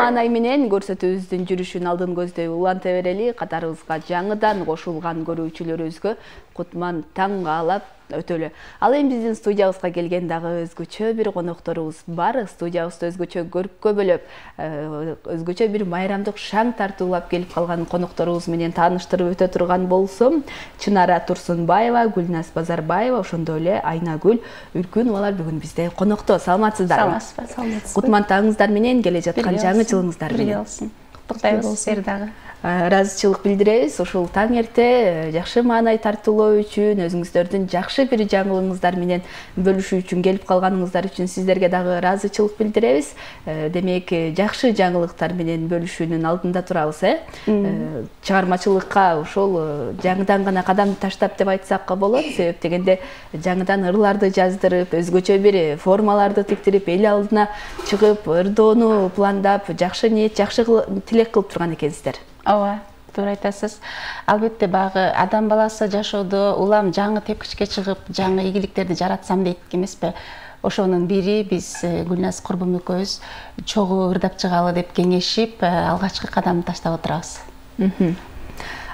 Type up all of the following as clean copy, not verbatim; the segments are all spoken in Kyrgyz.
маанай менен көрсөтүүбүздүн жүрүшүн алдын көздөй уланта берели. Катарыбызга жаңыдан кошулган көрүүчүлөрүбүзгө кутман таң каалап өтөлү. Ал эми биздин студиябызга келген дагы өзгөчө бир конокторубуз бар. Студиябызды өзгөчө көрккө бөлөп, өзгөчө бир майрамдык шаң тартуулап келип калган конокторубуз менен тааныштырып өтө турган болсом, Чынара Турсунбаева, Гүлназ Базарбаева, ошондой эле Айнагүл Үркүновалар бүгүн бизде конокто. Саламатсыздарбы? Саламатсызбы. Кутман таңыңыздар менен, келе жаткан жаңы жылыңыздар менен. Куттуктайбыз сиздерди дагы. Ыраазычылык билдиребиз. Ушул таң эрте жакшы маанай тартуулоо үчүн, өзүңүздөрдүн жакшы бир жаңылыгыңыздар менен бөлүшүү үчүн келип калганыңыздар үчүн сиздерге дагы ыраазычылык билдиребиз. Демек, жакшы жаңылыктар менен бөлүшүүнүн алдында турабыз, чыгармачылыкка ошол жаңыдан гана кадамды таштап деп айтсак болот. Себеп дегенде жаңыдан ырларды жаздырып, өзгөчө бир формаларды тиктирип, эл алдына чыгып, ырдоону пландап, жакшы ниет, жакшы тилек кылып турган экенсиздер. Ооба, туура айтасыз. Албетте багы адам баласы жашоодо улам жаңы тепкичке чыгып, жаңы ийгиликтерди жаратсам дейт эмеспи? Ошонун бири биз Гүлназ Курбум экөөбүз чогуу ырдап чыгалы деп кеңешип, алгачкы кадамды таштап отурабыз.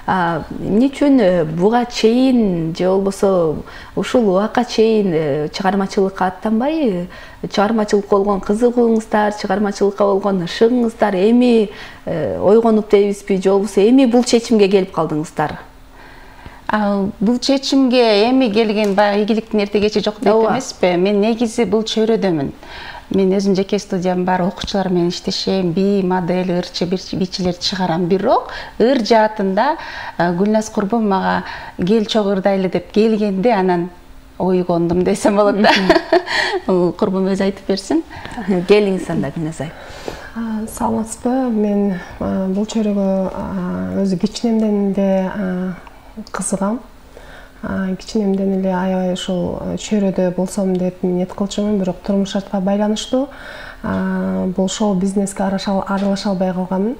Эмне үчүн буга чейин же болбосо ушул убакка чейин чыгармачылыкка аттанбай, чыгармачылыкка болгон кызыгууңуздар, чыгармачылыкка болгон ышыгыңыздар эми ойгонуп дейбизби, же болбосо эми бул чечимге келип калдыңыздар? Бул чечимге эми келген баягы ийгиликтин эртегечи жок дейт эмеспи? Мен негизи бул чөйрөдөмүн. Мен өзүм жеке студиям бар, окуучулар менен иштешем, би, модель, ырчы, бичилерди чыгарам. Бирок ыр жаатында Гүлназ Курбум мага кел чогуу ырдайлы деп келгенде анан ойгондум десем болот да. Курбум өзү айтып берсин. Келиңиз анда, Гүлназ ай. Саламатсызбы? Мен бул чөйрөгө өзү кичинемден эле кызыгам. Кичинемден эле аябай ушул чөйрөдө болсом деп ниет кылчумун, бирок турмуш шартка байланыштуу бул шоу бизнеске аралаша албай калганмын.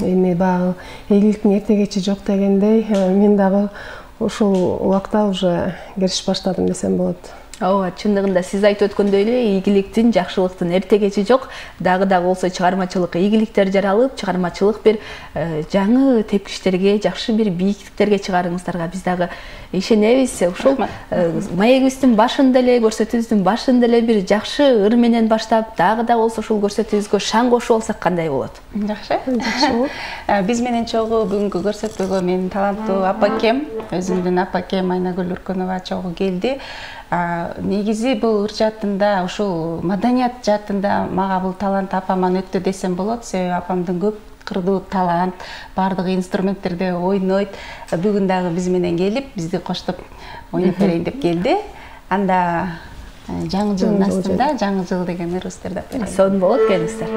Эми баягы ийгиликтин эртегечи жок дегендей, мен дагы ушул убакта уже киришип баштадым десем болот. Ооба, чындыгында сиз айтып өткөндөй эле ийгиликтин, жакшылыктын эртегечи жок. Дагы болсо чыгармачылык ийгиликтер жаралып, чыгармачылык бир жаңы тепкичтерге, жакшы бир бийиктиктерге чыгарыңыздарга биз дагы ишенебиз. Ушул маегибиздин башында эле, көрсөтүүбүздүн башында эле бир жакшы ыр менен баштап, дагы болсо ушул көрсөтүүбүзгө шаң кошуп алсак кандай болот? Жакшы. Жакшы болот. Биз менен чогуу бүгүнкү көрсөтүүгө менин таланттуу апакем, өзүмдүн апакем Айнагүл Үркүнова чогуу келди. Негизи бул ыр жаатында, ушул маданият жаатында мага бул талант апаман өттү десем болот. Себеби апамдын көп кырдуу талант, бардык инструменттерде ойнойт. Бүгүн дагы биз менен келип, бизди коштоп ойноп берейин деп келди. Анда жаңы жылдын астында жаңы жыл деген ырыбызды ырдап берейин. Сон болот, келиңиздер.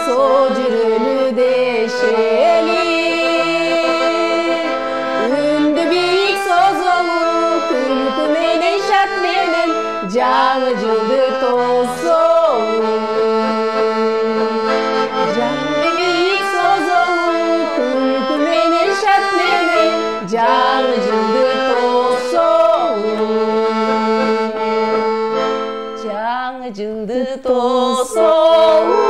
Socurulu deşeli жылды тосолу жаңы бийик созолу күлкү менен шат менен жаңы жылды тосолу жаңы жылды тосолу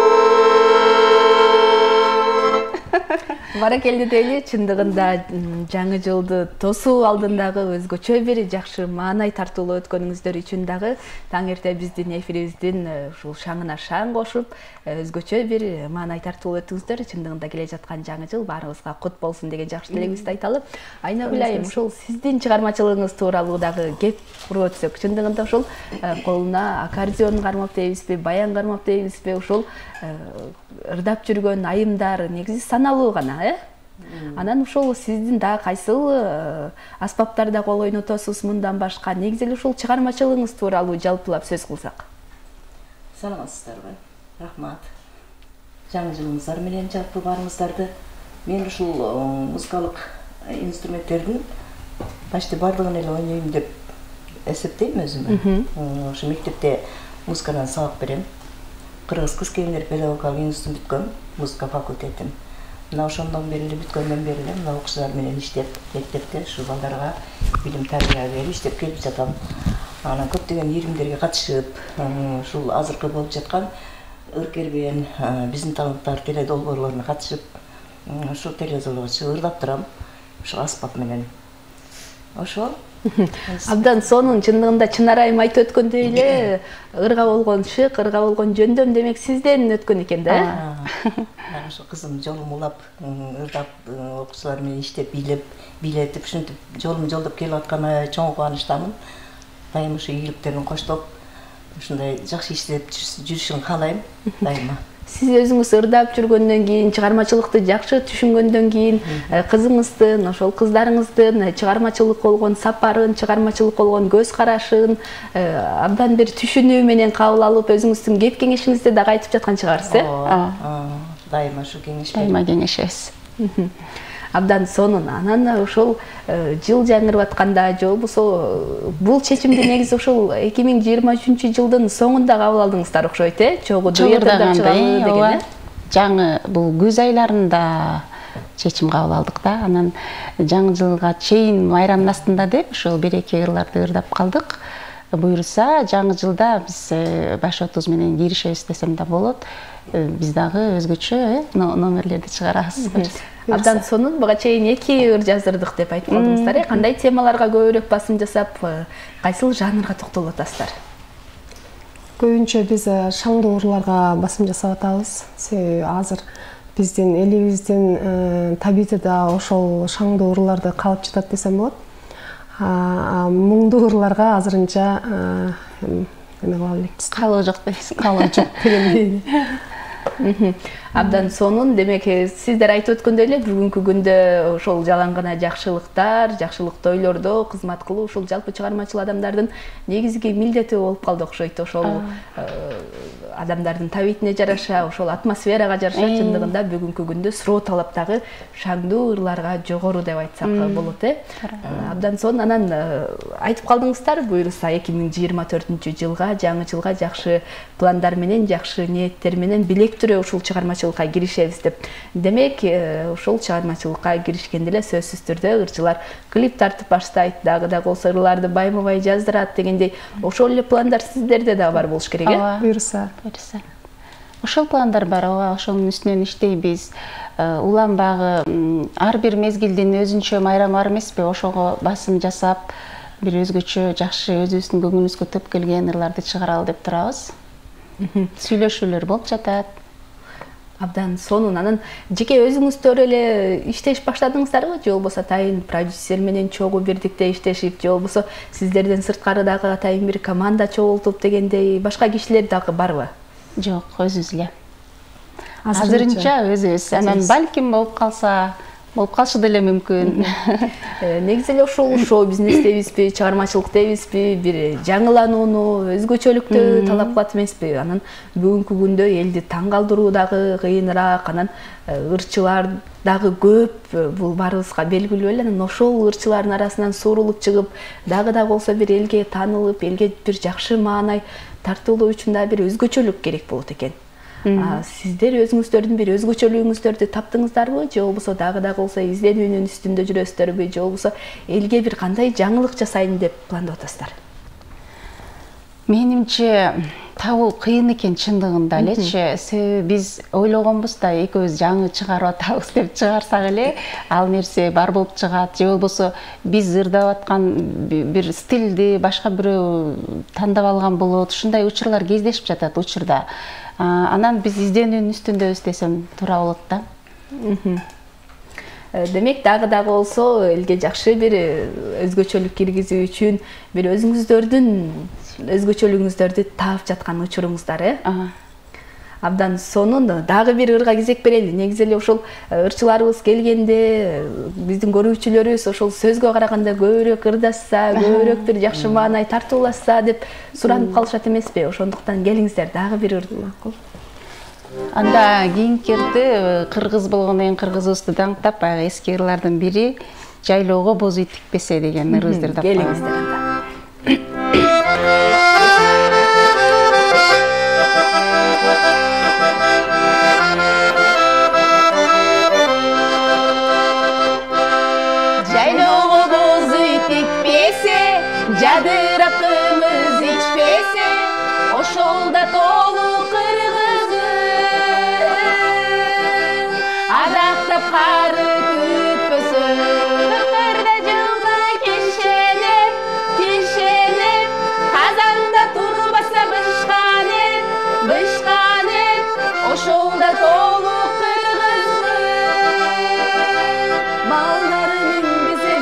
баракелде дейли, чындыгында жаңы жылды тосуу алдындагы өзгөчө бир жакшы маанай тартуулуу өткөнүңүздөр үчүн дагы таң эрте биздин эфирибиздин ушул шаңына шаң кошуп, өзгөчө бир маанай тартуулуу өттүңүздөр. Чындыгында келе жаткан жаңы жыл баарыбызга кут болсун деген жакшы тилегибизди айталы. Айнагүл айым, ушул сиздин чыгармачылыгыңыз тууралуу дагы кеп куруп өтсөк, чындыгында ушул колуна аккордеон кармап дейбизби, баян кармап дейбизби, ушул ырдап жүргөн айымдар негизи саналуу гана, Анан ушул сиздин да кайсыл аспаптарда кол ойнотосуз мындан башка? Негизи ушул чыгармачылыгыңыз тууралуу жалпылап сөз кылсак. Саламатсыздарбы? Рахмат. Жаңы жылыңыздар менен жалпы баарыңыздарды. Мен ушул музыкалык инструменттердин почти бардыгын эле ойнойм деп эсептейм өзүмө. Ошо мектепте музыкадан сабак берем. Кыргыз кыз келиндер педагогикалык институтун бүткөм, музыка факультетин. Мына ошондон бери эле бүткөндөн бери эле мына окуучулар менен иштеп, мектепте ушу балдарга билим тарбия берип иштеп келип жатам. Анан көптөгөн ийримдерге катышып, ушул азыркы болуп жаткан ыркербен биздин таланттар теле долбоорлоруна катышып, ушул телезалга чыгып ырдап турам, ушул аспап менен. Ошол Абдан сонун, чындыгында Чынар айым айтып өткөндөй эле ырга болгон шык, ырга болгон жөндөм демек сизден өткөн экен да. Ошо кызым жолум улап, ырдап, окуучулар менен иштеп, бийлетип, ушинтип жолум жолдоп келип атканыма чоң кубанычтамын. Дайыма ушу ийгиликтерин коштоп, ушундай жакшы иштеп жүрүшүн каалайм дайыма. Сиз өзүңүз ырдап жүргөндөн кийин, чыгармачылыкты жакшы түшүнгөндөн кийин, кызыңыздын, ошол кыздарыңыздын чыгармачылык болгон сапарын, чыгармачылык болгон көз карашын абдан бир түшүнүү менен кабыл алып, өзүңүздүн кеп кеңешиңизди дагы айтып жаткан чыгарсыз, Дайыма ушу кеңеш. Дайыма кеңешебиз. Абдан сонун. Анан ошол жыл жаңырып атканда, же болбосо бул чечимди негизи ошол 2023-жылдын соңунда кабыл алдыңыздар окшойт, Чогуу дуэттер чыгалы деген. Жаңы бул күз айларында чечим кабыл алдык да. Анан жаңы жылга чейин майрамдын астында деп ошол 1-2 ырларды ырдап калдык. Буюрса, жаңы жылда биз баш отуз менен киришебиз десем да болот. Биз дагы өзгөчө номерлерди чыгарабыз. Абдан сонун, буга чейин 2 ыр жаздырдык деп айтып калдыңыздар. Кандай темаларга көбүрөөк басым жасап, кайсыл жанрга токтолуп атасыздар? Көбүнчө биз шаңдуу ырларга басым жасап атабыз. Азыр биздин элибиздин табиити да ошол шаңдуу ырларды калып жатат десем болот. Муңдуу ырларга азырынча эме кыла элекпиз. Калуу жок дейсиз. Калуу жок дегендей. Абдан сонун. Демек, сиздер айтып өткөндөй эле бүгүнкү күндө ошол жалаң гана жакшылыктар, жакшылык тойлордо кызмат кылуу ушул жалпы чыгармачыл адамдардын негизги милдети болуп калды окшойт. Ошол адамдардын табиитине жараша, ошол атмосферага жараша чындыгында бүгүнкү күндө суроо талап дагы шаңдуу ырларга жогору деп айтсак болот, Абдан сонун. Анан айтып калдыңыздар, буюрса 2024-жылга, жаңы жылга жакшы пландар менен, жакшы ниеттер менен билектирүү ушул чыгармачылыкка киришебиз деп. Демек, ушул чыгармачылыкка киришкенде эле сөзсүз түрдө ырчылар клип тартып баштайт, дагы болсо ырларды байма-бай жаздырат дегендей, ошол эле пландар сиздерде да бар болуш керек, Буюрса. Ошол пландар бар, ошонун үстүнөн иштейбиз. Уланбагы ар бир мезгилдин өзүнчө майрамы бар эмеспи? Ошого басым жасап, бир өзгөчө жакшы өзүбүздүн көңүлүбүзгө төп келген ырларды чыгаралы деп турабыз. Сүйлөшүүлөр болуп жатат. Абдан сонун. Анан жеке өзүңүздөр эле иштеш баштадыңыздарбы, же болбосо атайын продюсер менен чогуу бирдикте иштешип, же болбосо сиздерден сырткары дагы атайын бир команда чогултуп дегендей башка кишилер дагы барбы? Жок, өзүбүз эле. Азырынча өзүбүз. Анан балким болуп калышы деле мүмкүн. Негизи эле ушул шоу-бизнес дейбизби, чыгармачылык дейбизби, бир жаңыланууну, өзгөчөлүктү талап кылат эмеспи? Анан бүгүнкү күндө элди таң калтыруу дагы кыйыныраак, анан ырчылар дагы көп, бул баарыбызга белгилүү эле. Анан ошол ырчылардын арасынан суурулуп чыгып, дагы болсо бир элге таанылып, элге бир жакшы маанай тартуулоо үчүн да бир өзгөчөлүк керек болот экен. Сиздер өзүңүздөрдүн бир өзгөчөлүгүңүздөрдү таптыңыздарбы, же болбосо дагы болсо изденүүнүн үстүндө жүрөсүздөрбү, же болбосо элге бир кандай жаңылык жасайын деп пландап атасыздар? Менимче табуу кыйын экен чындыгында элечи. Себеби биз ойлогонбуз да экөөбүз жаңы чыгарып атабыз деп чыгарсак эле ал нерсе бар болуп чыгат, же болбосо биз ырдап аткан бир стилди башка бирөө тандап алган болот. Ушундай учурлар кездешип жатат учурда. Анан биз изденүүнүн үстүндөбүз десем туура болот да. Демек дагы болсо элге жакшы бир өзгөчөлүк киргизүү үчүн бир өзүңүздөрдүн өзгөчөлүгүңүздөрдү таап жаткан учуруңуздар, Абдан сонун дагы бир ырга кезек берели. Негизи эле ошол ырчыларыбыз келгенде биздин көрүүчүлөрүбүз ошол сөзгө караганда көбүрөөк ырдашса, көбүрөөк бир жакшы маанай тартуулашса деп суранып калышат эмеспи? Ошондуктан келиңиздер дагы бир ырды. Макул. Анда кийинки ырды кыргыз болгондон кийин кыргызыбызды даңктап, баягы эски ырлардын бири жайлоого боз ит тикпесе деген ырыбызды ырдап коебуз. Келиңиздер анда. Жайлоого боз ит тикпесе, жадырап кымыз ичпесе, ошол да толук кыргызбыз. Адактап кары күтпөсө, кырда жылда кишенеп, казанда турбаса бышканеп, ошол да толук кыргызбыз.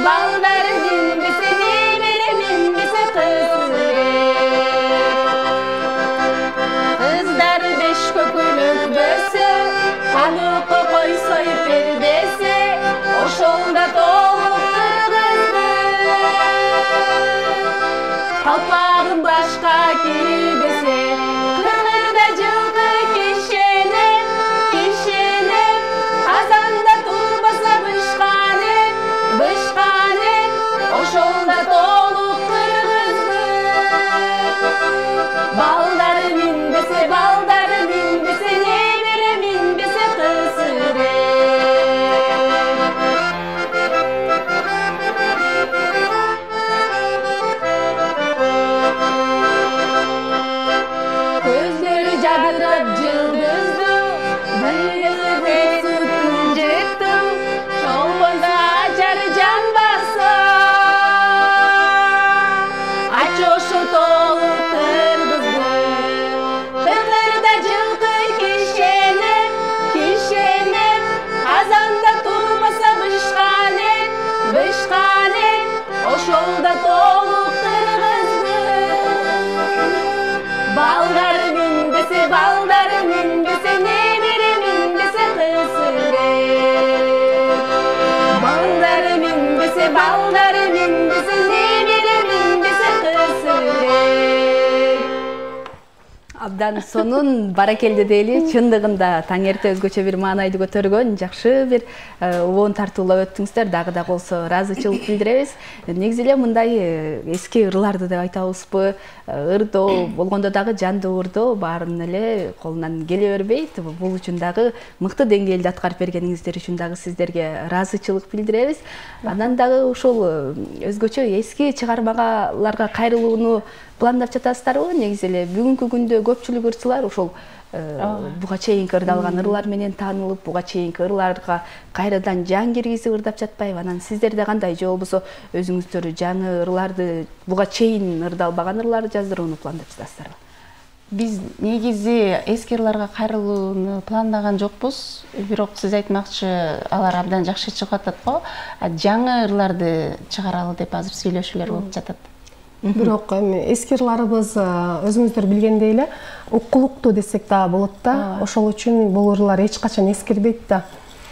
Балдары минбесе, небере минбесе кыздар беш көкөлөк бөсө, каныкка кой союп бербесе, ошол да толук кыргызбыз. Калпагын башка кийбесе, кырда жылкы кишенеп, казанда турбаса бышканеп, ошол да толук кыргызбыз. Балдары минбесе, небере минбесе кызырек. Көздөрү жадырап жылдызды, быйылы сүттүн жыттı, чолбонда ажар жамбаса. Ошо толук кыргызбы, кырда жылкы кишенеп, казанда турбаса бышканеп, ошол да толук кыргызбы. Балдары минбесе, небере минбесе кызырек. Балдары минбесе, небере минбесе кызырек. Абдан сонун баракелде дейли. Чындыгында таң эрте өзгөчө бир маанайды көтөргөн, жакшы бир обон тартуулап өттүңүздөр. Дагы болсо ыраазычылык билдиребиз. Негизи эле мындай эски ырларды деп айтабызбы? Ырдоо болгондо дагы жандуу ырдоо баарын эле колунан келе бербейт. Бул үчүн дагы мыкты деңгээлде аткарып бергениңиздер үчүн дагы сиздерге ыраазычылык билдиребиз. Анан дагы ушул өзгөчө эски чыгармаларга кайрылууну пландап жатасыздарбы? Негизи эле бүгүнкү күндө көпчүлүк ырчылар ошол буга чейинки ырдалган ырлар менен таанылып, буга чейинки ырларга кайрадан жан киргизип ырдап жатпайбы? Анан сиздерде кандай, же болбосо өзүңүздөр жаңы ырларды, буга чейин ырдалбаган ырларды жаздырууну пландап жатасыздарбы? Биз негизи эски ырларга кайрылууну пландаган жокпуз. Бирок сиз айтмакчы, алар абдан жакшы чыгып атат го. Жаңы ырларды чыгаралы деп азыр сүйлөшүүлөр болуп жатат. Бирок эски ырларыбыз өзүңүздөр билгендей эле уккулуктуу десек да болот да. Ошол үчүн бул ырлар эч качан эскирбейт да.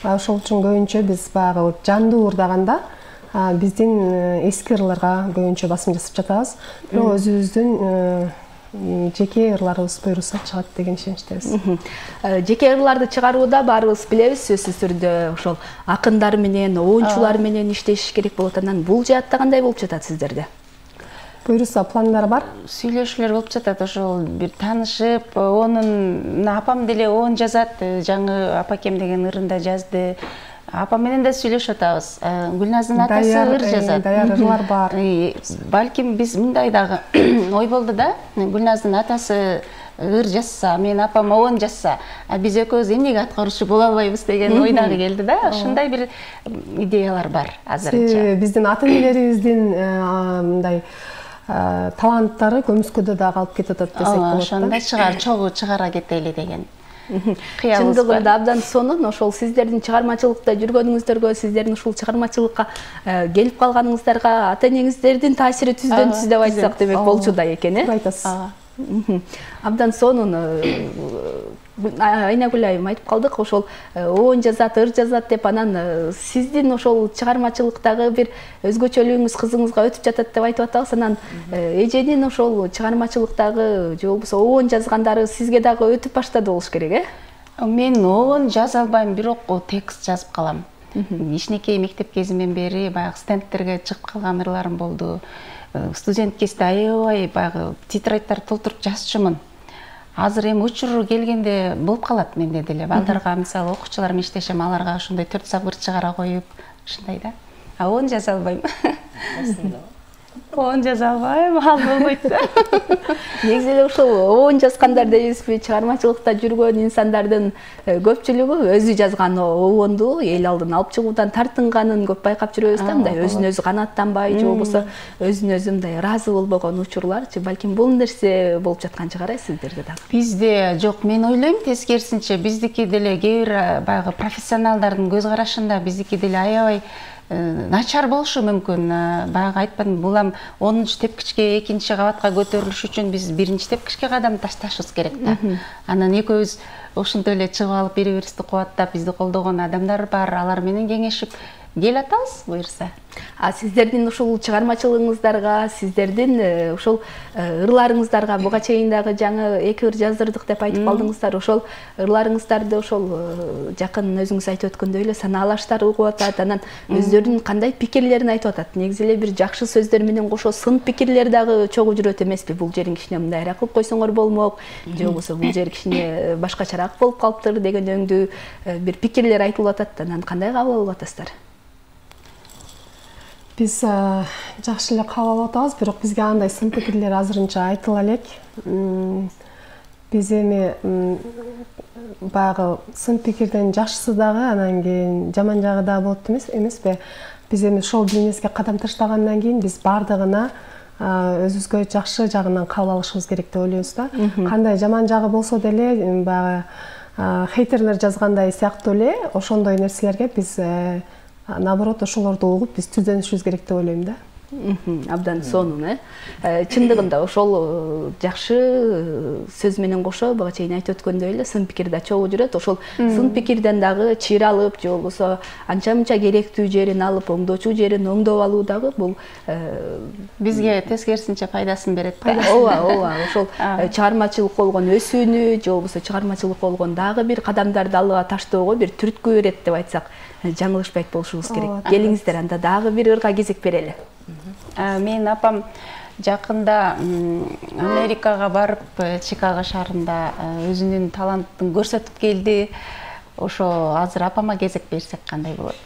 Ошол үчүн көбүнчө биз баягы жандуу ырдаганда биздин эски ырларга көбүнчө басым жасап жатабыз. Бирок өзүбүздүн жеке ырларыбыз буйруса чыгат деген ишеничтебиз. Жеке ырларды чыгарууда баарыбыз билебиз, сөзсүз түрдө ошол акындар менен, оончулар менен иштеш керек болот. Анан бул жаатта кандай болуп жатат сиздерде? буюрса пландар бар? Сүйлөшүүлөр болуп жатат, ошол бир таанышып, онун апам деле он жазат, жаңы апакем деген ырында жазды. Апам менен да сүйлөшүп атабыз. Гүлназдын атасы ыр жазат. Даяр ырлар бар. Балким биз мындай дагы ой болду да, Гүлназдын атасы ыр жазса, мен апам он жазса, биз экөөбүз эмнеге аткаруучу боло албайбыз деген ой дагы келди да. Ошондой бир идеялар бар азырынча. Биздин ата-энелерибиздин мындай таланттары көмүскөдө да калып кетип атат десек болот. Ошондой чогуу чыгара кетели деген кыялыбыз бар. Чындыгында абдан сонун ошол сиздердин чыгармачылыкта жүргөнүңүздөргө, сиздердин ушул чыгармачылыкка келип калганыңыздарга ата-энеңиздердин таасири түздөн-түз деп айтсак демек болчу да экен, Туура айтасыз. Абдан сонун. Айнагүл айым айтып калдык, ошол оон жазат, ыр жазат деп, анан сиздин ошол чыгармачылыктагы бир өзгөчөлүгүңүз кызыңызга өтүп жатат деп айтып атабыз. Анан эженин ошол чыгармачылыктагы же болбосо оон жазгандары сизге дагы өтүп баштады болуш керек, Мен оон жаза албайм, бирок текст жазып калам. Кичинекей мектеп кезимден бери баягы стендтерге чыгып калган ырларым болду. Студент кезде аябай баягы тетрадьтар толтуруп жазчумун. Азыр эми учур келгенде болуп калат менде деле. Балдарга мисалы окуучулар менен иштешем, аларга ошондой 4 сабыр чыгара коюп, ушундай да. Оон жаза албайм. Оон жаза албайм, ал болбойт да. Негизи эле ушул оон жазгандар дейбизби, чыгармачылыкта жүргөн инсандардын көпчүлүгү өзү жазган оонду эл алдына алып чыгуудан тартынганын көп байкап жүрөбүз да, мындай өзүн өзү канааттанбай же болбосо өзүн өзү мындай ыраазы болбогон учурларчы. Балким бул нерсе болуп жаткан чыгар сиздерде дагы. Бизде жок, мен ойлойм тескерисинче, биздики деле кээ бир баягы профессионалдардын көз карашында биздики деле аябай начар болушу мүмкүн. Баягы айтпадым, булам 10-чу тепкичке 2-чи кабатка көтөрүлүш үчүн биз 1-чи тепкичке кадам ташташыбыз керек да. Анан экөөбүз ошентип эле чыгып алып бири-бирибизди кубаттап, бизди колдогон адамдар бар, алар менен кеңешип кел атабыз буюрса. Сиздердин ушул чыгармачылыгыңыздарга, сиздердин ушул ырларыңыздарга буга чейин дагы жаңы 2 ыр жаздырдык деп айтып калдыңыздар. Ошол ырларыңыздарды ошол жакын өзүңүз айтып өткөндөй эле санаалаштар угуп атат, анан өздөрүнүн кандай пикирлерин айтып атат. Негизи эле бир жакшы сөздөр менен кошо сын пикирлер дагы чогуу жүрөт эмеспи? Бул жерин кичине мындайраак кылып койсоңор болмок, же болбосо бул жер кичине башкачараак болуп калыптыр деген өңдүү бир пикирлер айтылып атат. Анан кандай кабыл алып атасыздар? Биз жакшы эле кабыл алып атабыз, бирок бизге андай сын пикирлер азырынча айтыла элек. Биз эми баягы сын пикирден жакшысы дагы, анан кийин жаман жагы дагы болот эмеспи? Биз эми шоу бизнеске кадам таштагандан кийин биз бардыгына өзүбүзгө жакшы жагынан кабыл алышыбыз керек деп ойлойбуз да. Кандай жаман жагы болсо деле, баягы хейтерлер жазгандай сыяктуу эле ошондой нерселерге биз наоборот ошолорду угуп биз түздөнүшүбүз керек деп ойлойм да. Абдан сонун, чындыгында ошол жакшы сөз менен кошо буга чейин айтып өткөндөй эле сын пикир да чогуу жүрөт. Ошол сын пикирден дагы чир алып, же болбосо анча-мынча керектүү жерин алып, оңдочу жерин оңдоп алуу дагы бул бизге тескерисинче пайдасын берет да. Ооба, ошол чыгармачылыкка болгон өсүүнү, же болбосо чыгармачылыкка болгон дагы бир кадамдарды алга таштоого бир түрткү берет деп айтсак жаңылышпайт болушубуз керек. Келиңиздер, анда дагы бир ырга кезек берели. Мен апам жакында Америкага барып, Чикаго шаарында өзүнүн талантын көрсөтүп келди. Ошо азыр апама кезек берсек кандай болот?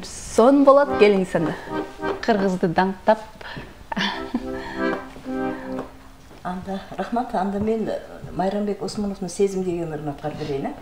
Сонун болот, келиңиз анда. Кыргызды даңктап. Анда рахмат, анда мен Майрамбек Осмоновдун Сезим деген ырын аткарып берейин.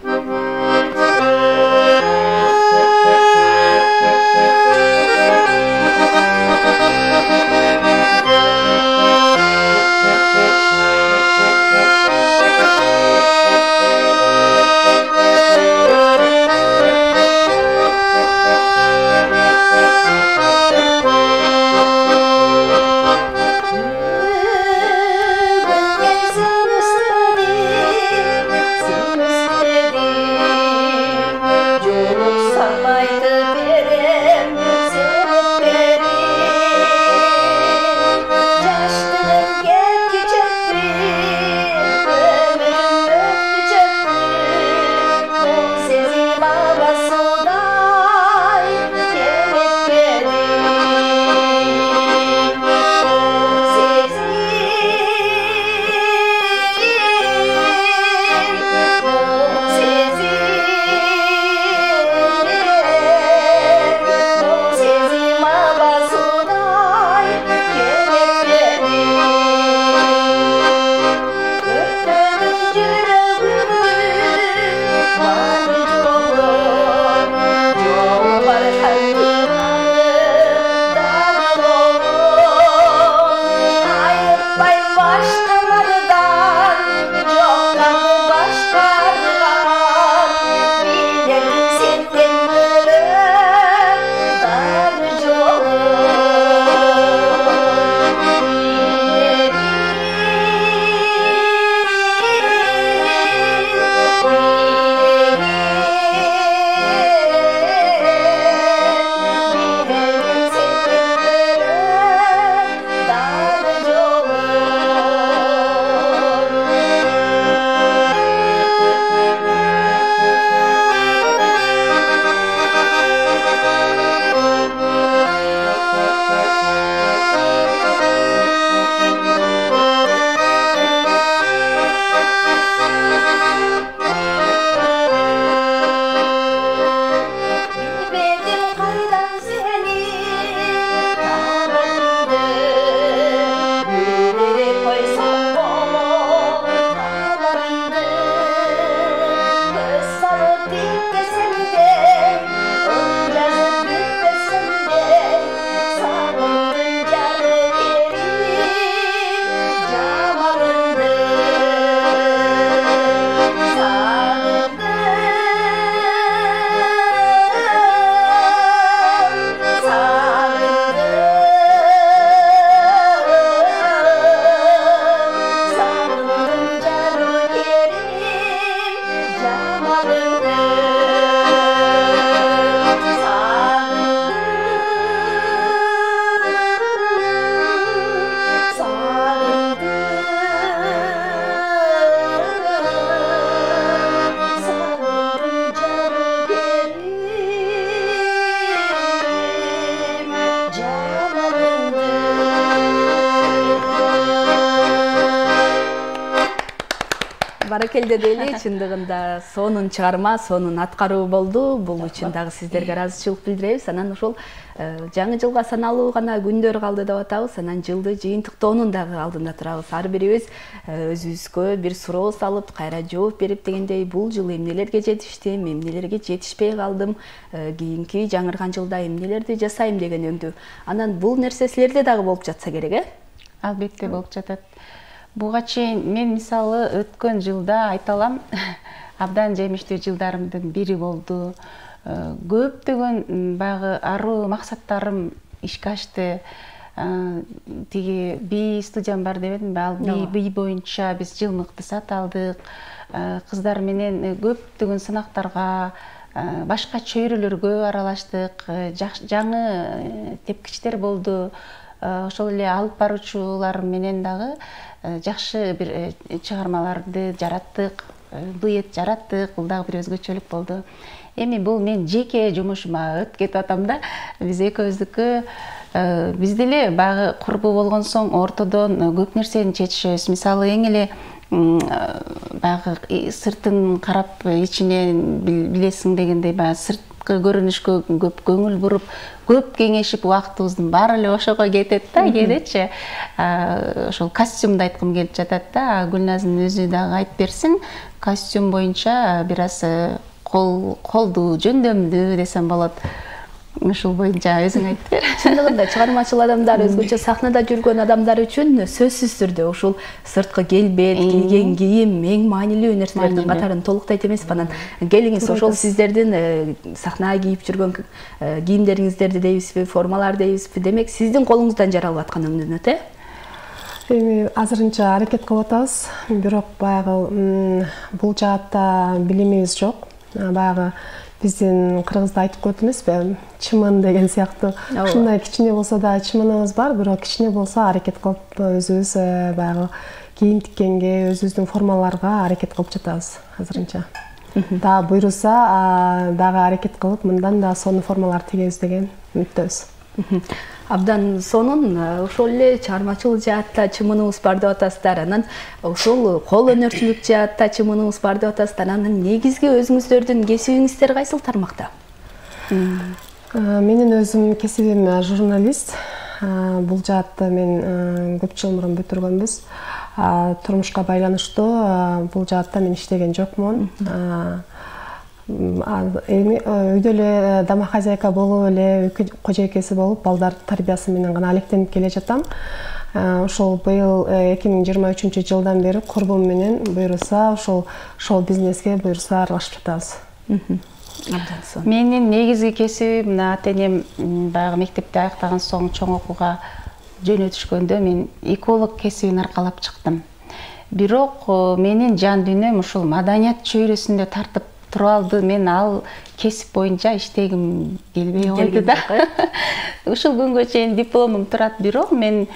баракелде дейли, чындыгында сонун чыгарма, сонун аткаруу болду. Бул үчүн дагы сиздерге ыраазычылык билдиребиз. Анан ошол жаңы жылга саналуу гана күндөр калды деп атабыз. Анан жылды жыйынтыктоонун дагы алдында турабыз. Ар бирибиз өзүбүзгө бир суроо салып, кайра жооп берип дегендей, бул жыл эмнелерге жетиштим, эмнелерге жетишпей калдым, кийинки жаңырган жылда эмнелерди жасайм деген өңдүү. Анан бул нерсе силерде дагы болуп жатса керек, э? Албетте болуп жатат. Буга чейин мен мисалы өткөн жылда айта алам, абдан жемиштүү жылдарымдын бири болду. Көптөгөн баягы аруу максаттарым ишке ашты. Тиги би студиям бар дебедимби? Ал би боюнча биз жылмыкты сатып алдык. Кыздар менен көптөгөн сынактарга, башка чөйрөлөргө аралаштык. Жаңы тепкичтер болду. Ошол эле алып баруучулар менен дагы жакшы бир чыгармаларды жараттык, дуэт жараттык. Бул дагы бир өзгөчөлүк болду. Эми бул мен жеке жумушума өтүп кетип атам да. Биз экөөбүздүкү биз деле баягы курбу болгон соң ортодон көп нерсени чечишебиз. Мисалы эң эле баягы сыртын карап ичине билесиң дегендей, баягы сырткы көрүнүшкө көп көңүл буруп, көп кеңешип, убактыбыздын баары эле ошого кетет да, кээдечи. Ошол костюмду айткым келип жатат да. Гүлназдын өзү дагы айтып берсин, костюм боюнча бир аз колду жөндөмдүү десем болот. Ушул боюнча өзүң айтып бер. Чындыгында чыгармачыл адамдар, өзгөчө сахнада жүргөн адамдар үчүн сөзсүз түрдө ушул сырткы келбет, кийген кийим эң маанилүү нерселердин катарын толуктайт эмеспи? Анан келиңиз, ошол сиздердин сахнага кийип жүргөн кийимдериңиздерди дейбизби, формалар дейбизби? Демек, сиздин колуңуздан жаралып аткан өңдөнөт, э? Эми азырынча аракет кылып атабыз, бирок баягы бул жаатта билимибиз жок. Баягы биздин кыргызда айтып коет эмеспи, чымын деген сыяктуу. Ушундай кичине болсо да чымыныбыз бар, бирок кичине болсо аракет кылып өзүбүз баягы кийим тиккенге, өзүбүздүн формаларга аракет кылып жатабыз азырынча. Дагы буйруса, дагы аракет кылып, мындан да сонун формалар тигебиз деген үмүттөбүз. Абдан сонун, ошол эле чыгармачыл жаатта чымыныбыз бар деп атасыздар. Анан ошол кол өнөрчүлүк жаатта чымыныбыз бар деп атасыздар. Анан негизги өзүңүздөрдүн кесибиңиздер кайсыл тармакта? Менин өзүм кесибим журналист. Бул жаатта мен көп жыл мурун бүтүргөнбүз. Турмушка байланыштуу бул жаатта мен иштеген жокмун. Үйдө эле домохозяйка болуп эле, кожойкеси болуп, балдар тарбиясы менен гана алектенип келе жатам. Ошол быйыл 2023 жылдан бери курбум менен буйруса, ошол шоу бизнеске буйруса аралашып жатабыз. Менин негизги кесибим, мына ата-энем баягы мектепти аяктаган соң чоң окууга жөнөтүшкөндө мен эколог кесибин аркалап чыктым. Бирок менин жан дүйнөм ушул маданият чөйрөсүндө тартып туруп алды. Мен ал кесип боюнча иштегим келбей койду да. Ушул күнгө чейин дипломум турат, бирок мен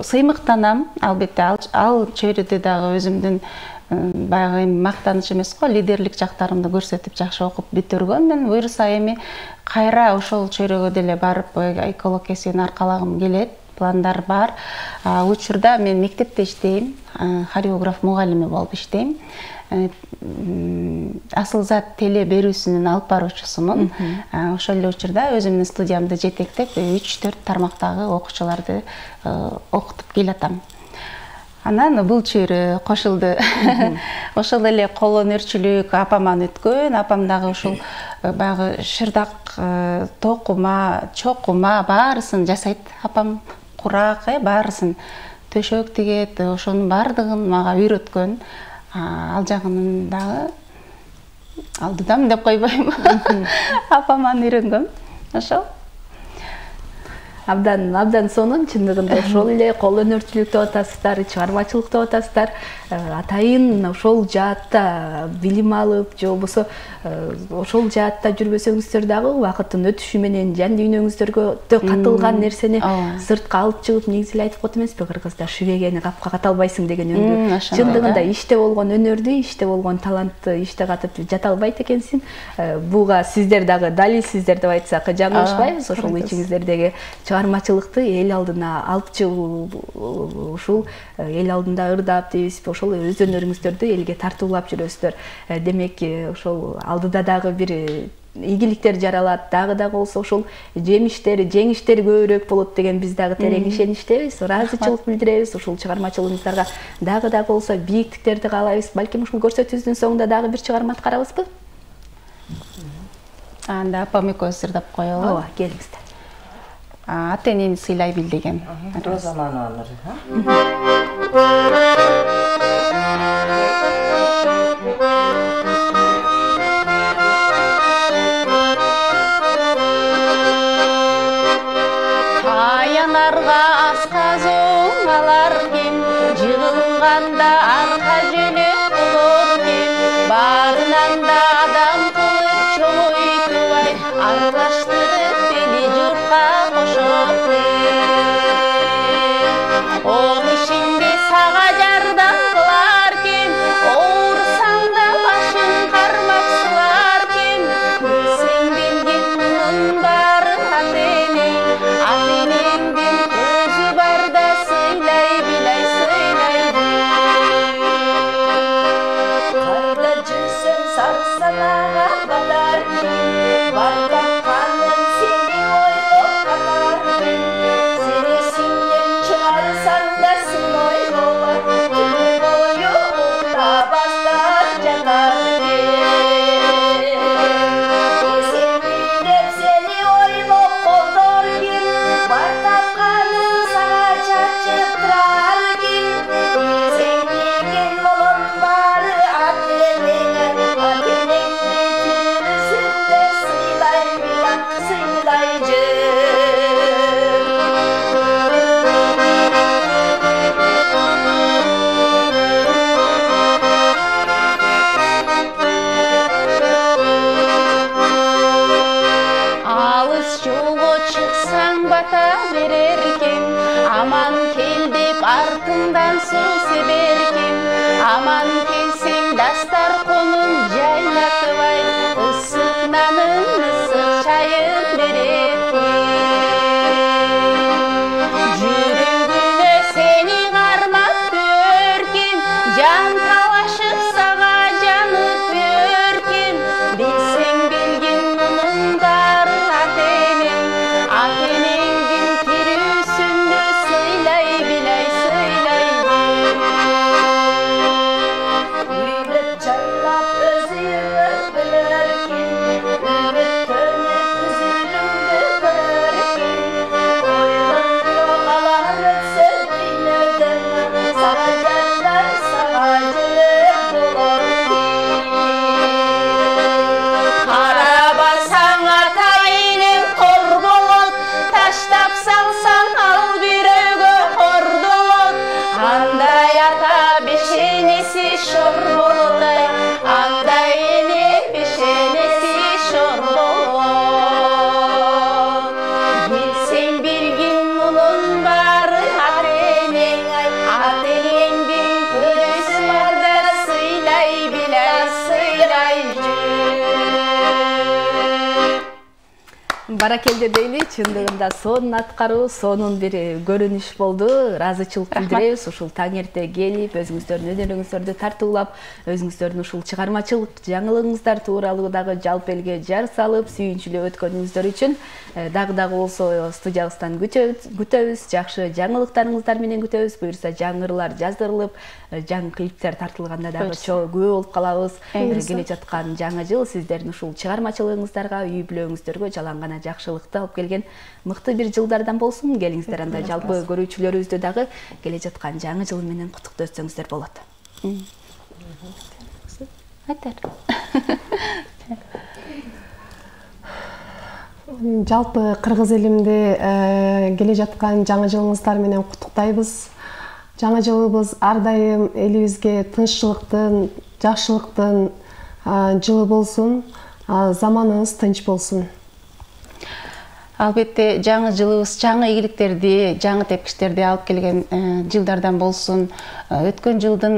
сыймыктанам. Албетте ал чөйрөдө дагы өзүмдүн баягы мактаныч эмес го, лидерлик жактарымды көрсөтүп жакшы окуп бүтүргөнмүн. Буйруса эми кайра ошол чөйрөгө деле барып эколог кесибин аркалагым келет. Пландар бар. Учурда мен мектепте иштейм, хореограф мугалими болуп иштейм. Асыл зат теле берүүсүнүн алып баруучусумун. Ошол эле учурда өзүмдүн студиямды жетектеп 3-4 тармактагы окуучуларды окутуп келатам. Анан бул чөйрө кошулду. Ошол эле кол өнөрчүлүк апаман өткөн. Апам дагы ушул баягы шырдак, токума, чокума баарысын жасайт. Апам курак, баарысын төшөк тигет, ошонун баардыгын мага үйрөткөн. Ал жагын дагы алдыдам деп койбойм. Апаман үйрөнгөм. Ошол. Абдан сонун, чындыгында ошол эле кол өнөрчүлүк деп атасыздар, чыгармачылык деп атасыздар. Атайын ошол жаатта билим алып, же болбосо ошол жаатта жүрбөсөңүздөр дагы убакыттын өтүшү менен жан дүйнөңүздөргө катылган нерсени сыртка алып чыгып, негизи айтып коет эмеспи кыргызда шүбегени капка ката албайсың деген өңдү. Чындыгында иште болгон өнөрдү, иште болгон талантты иште катып жата албайт экенсиң. Буга сиздер дагы далилсиздер деп айтсак жаңылышпайбыз. Ошол ичиңиздердеги чыгармачылыкты эл алдына алып чыгуу, ушул эл алдында ырдап дейбизби, ошол өз өнөрүңүздөрдү элге тартуулап жүрөсүздөр. Демек, ошол алдыда дагы бир ийгиликтер жаралат, дагы болсо ошол жеңиштер көбүрөөк болот деген биз дагы терең ишеништебиз. Ыраазычылык билдиребиз. Ушул чыгармачылыгыңыздарга дагы болсо бийиктиктерди каалайбыз. Балким ушул көрсөтүүбүздүн соңунда дагы бир чыгарма аткарабызбы? Анда апам экөөбүз ырдап коелу. Ооба, келиңиздер. Ата энени сыйлай бил деген. Роза Мановановна. Таянарга асказың алар ким, жыгылганда арка жөнөп болор ким, барынан да адам кылып чоңойтубай, аралаштырып бели журтка кошот ким. Ол ишинди сага жардам кылар ким, оорусаң да башың кармап сылар ким, сен билген мунун баары ата-энеңдин көзү барда сыйлай билай сыйлай бил. Кайда жүрсөң сарсанага батар ким, бар тапканың сени ойлоп катар ким, сен эсиңден чыгарсаң да сен ойлоба, күн бою утабастан жатар ким. Эсеңди деп сени ойлоп колдор ким, бар тапканың сага чачып турар ким, сен деген молон баары ата-энеңе, ата-энеңди тирүүсүндө сыйлай бил, сыйлай жүр. Алыс жолго чыксаң бата берер ким, аман кел деп артыңдан суу себер ким, аман келсең дастар конун жайнатыбай, ысык нанын ысык чайын берер ким. Жүрөгүнө сени кармап көрким, жан талашып сага жанып көрким, билсең билгин мунун баары ата-энеңдин тирүүсүндө сыйлай билай сыйлай бил. Үйлөп жайлап өз үйүңө билер ким, үмүттөнүп үзүлүңдү көрөр ким, ойлондуруп алар өтсө дүйнөдөн, сага жашар, сага жүрөк болор ким. Карабасаң ата-энең кор болот, таштап салсаң ал бирөөгө кордолот, андай ата бешенеси шор болот, андай эне бешенеси шор болот. Билсең билгин мунун баары ата-энең, ата-энеңдин көзү барда сыйлай билай сыйлай жүр. Баракелде дейли, чындыгында сонун аткаруу, сонун бир көрүнүш болду. Ыраазычылык билдиребиз. Ушул таң эрте келип, өзүңүздөрдүн өнөрүңүздөрдү тартуулап, өзүңүздөрдүн ушул чыгармачылык жаңылыгыңыздар тууралуу дагы жалпы элге жар салып, сүйүнчүлүү өткөнүңүздөр үчүн дагы болсо студиябыздан күтөбүз. Жакшы жаңылыктарыңыздар менен күтөбүз. Буюрса жаңырлар жаздырылып, жаңы клиптер тартылганда дагы күбө болуп калабыз. Келе жаткан жаңы жыл сиздердин ушул чыгармачылыгыңыздарга, үй бүлөңүздөргө жалаң гана жакшылыкты алып келген мыкты бир жылдардан болсун. Келиңиздер, анда жалпы көрүүчүлөрүбүздү дагы келе жаткан жаңы жыл менен куттуктөсөңүздөр болот. Айтар. Жалпы кыргыз элимди келе жаткан жаңы жылыңыздар менен куттуктайбыз. Жаңы жылыбыз ар дайым элибизге тынччылыктын, жакшылыктын жылы болсун, заманыбыз тынч болсун. Албетте жаңы жылыбыз жаңы ийгиликтерди, жаңы тепкичтерди алып келген жылдардан болсун. Өткөн жылдын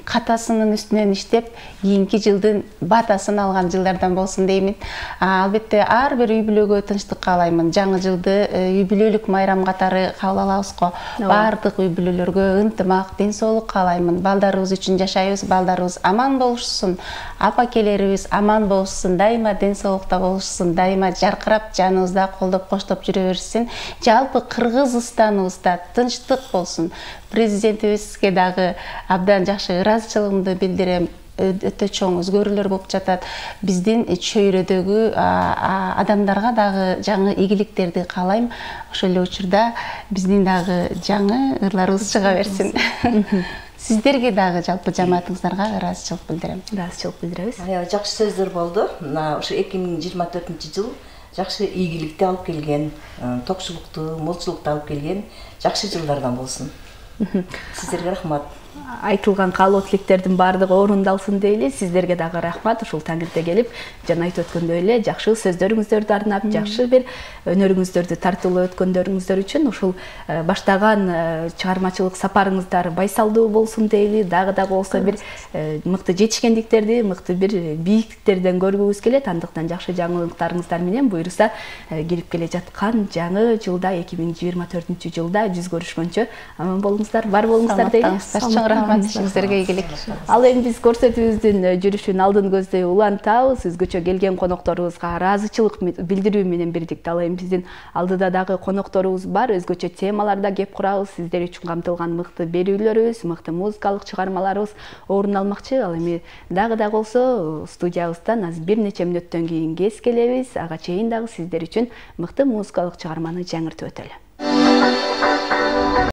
катасынын үстүнөн иштеп, кийинки жылдын батасын алган жылдардан болсун деймин. Албетте ар бир үй бүлөгө тынчтык каалаймын. Жаңы жылды үй бүлөлүк майрам катары кабыл алабызго. Бардык үй бүлөлөргө ынтымак, ден соолук каалаймын. Балдарыбыз үчүн жашайбыз, балдарыбыз аман болушсун, апа-келерибиз аман болушсун, дайыма ден соолукта болушсун, дайыма жаркырап жаныбызда колдоп коштоп жүрө берсин. Жалпы Кыргызстаныбызда тынчтык болсун. Президентибизге дагы абдан жакшы ыраазычылыгымды билдирем. Өтө чоң өзгөрүүлөр болуп жатат. Биздин чөйрөдөгү адамдарга дагы жаңы ийгиликтерди каалайм. Ошол эле учурда биздин дагы жаңы ырларыбыз чыга берсин. Сиздерге дагы жалпы жамаатыңыздарга ыраазычылык билдирем. Ыраазычылык билдиребиз. Жакшы сөздөр болду. Ошо 2024-жылы жакшы ийгиликти алып келген, токчулукту, молчулукту алып келген жакшы жылдардан болсун. Сиздерге рахмат. Айтылган каалоо тилектердин баардыгы орундалсын дейли. Сиздерге дагы рахмат. Ушул таңырда келип, жана айтып өткөндөй эле жакшы сөздөрүңүздөрдү арнап, жакшы бир өнөрүңүздөрдү тартуулап өткөндөрүңүздөр үчүн ушул баштаган чыгармачылык сапарыңыздар байсалдуу болсун дейли. Дагы болсо бир мыкты жетишкендиктерди, мыкты бир бийиктиктерден көргүбүз келет. Андыктан жакшы жаңылыктарыңыздар менен буюрса келип келе жаткан жаңы жылда 2024-жылда жүз көрүшкөнчө аман болуңуздар, бар болуңуздар дейли. Рахмат сиздерге ийгилик. Ал эми биз көрсөтүүбүздүн жүрүшүн алдын көздөй улантабыз. Өзгөчө келген конокторубузга ыраазычылык билдирүү менен бирдикте. Ал эми биздин алдыда дагы конокторубуз бар. Өзгөчө темаларда кеп курабыз. Сиздер үчүн камтылган мыкты берүүлөрүбүз, мыкты музыкалык чыгармаларыбыз орун алмакчы. Ал эми дагы болсо студиябыздан азыр бир нече мүнөттөн кийин кез келебиз. Ага чейин дагы сиздер үчүн мыкты музыкалык чыгарманы жаңыртып өтөлү.